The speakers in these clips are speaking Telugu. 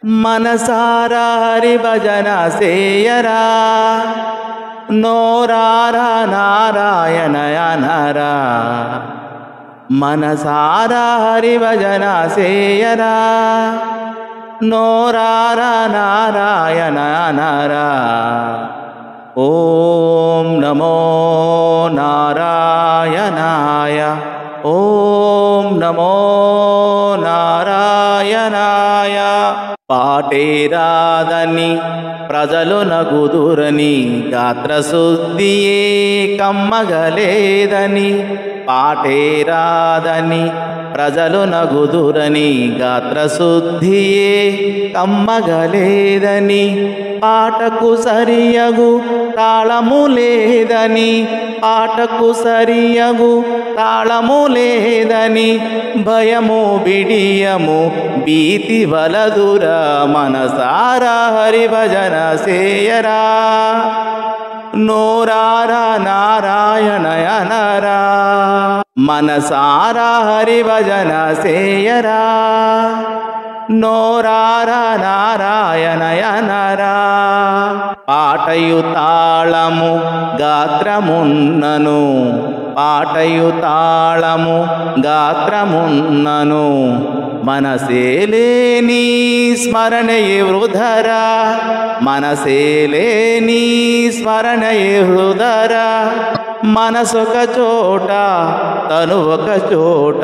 మనసారా హరి భజన సేయరా నోరారా నారాయణ అనరా మనసారా హరి భజన సేయరా నోరారా నారాయణ అనరా ఓం నమో నారాయణాయ ఓం నమో నారాయణాయ పాటే రాదని ప్రజలు నగుదురని గాత్రశుద్ధియే కమ్మగలేదని పాటే రాదని ప్రజలు నగుదురని గాత్రశుద్ధియే కమ్మగలేదని పాటకు సరియగు తాళము లేదని పాటకు సరియగు తాళము లేదని భయము బిడియము భీతి వలదురా మనసారా హరి భజన సేయరా నోరారా నారాయణ అనరా మనసారా హరి భజన సేయరా నోరారా నారాయణ అనరా పాటయు తాళము గాత్రమున్నను పాటయు తాళము గాత్రమున్నను మనసేలేని స్మరణయే వృధరా మనసేలేని స్మరణయే వృధరా మనసొక చోట తను ఒక చోట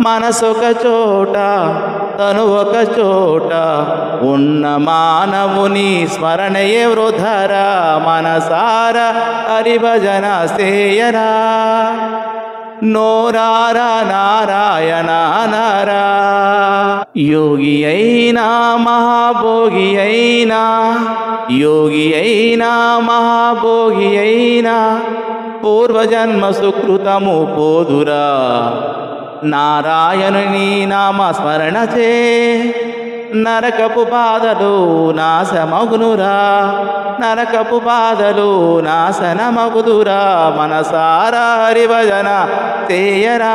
మనసొక చోట తను ఒక చోట ఉన్న మానవుని స్మరణయే వృధరా మనసారా హరి భజన సేయరా నోరారా నారాయణ అనరా యోగి అయినా మహాభోగి అయినా యోగి అయినా మహాభోగి అయినా పూర్వజన్మ సుకృతము పోదురా నారాయణుని నామ స్మరణ చే నరకపు బాధలు నాశమగునురా నరకపు బాధలు నాశనమగుదురా మనసారా హరి భజన సేయరా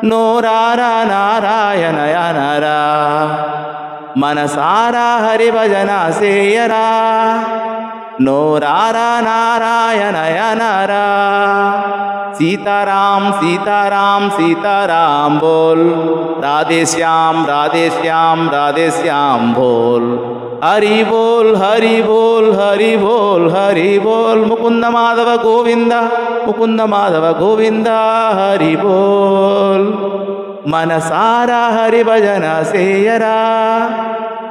నోరారా నారాయణ అనరా మనసారా హరి భజన సేయరా నోరారా నారాయణ అనరా सीताराम सीताराम सीताराम बोल राधे श्याम राधे श्याम राधे श्याम बोल हरि बोल हरि बोल हरि बोल हरि बोल मुकुंद माधव गोविंद मुकुंद माधव गोविंद हरि बोल मनसारा हरि भजन सेयरा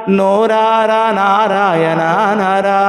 नोरारा नारायण नरा।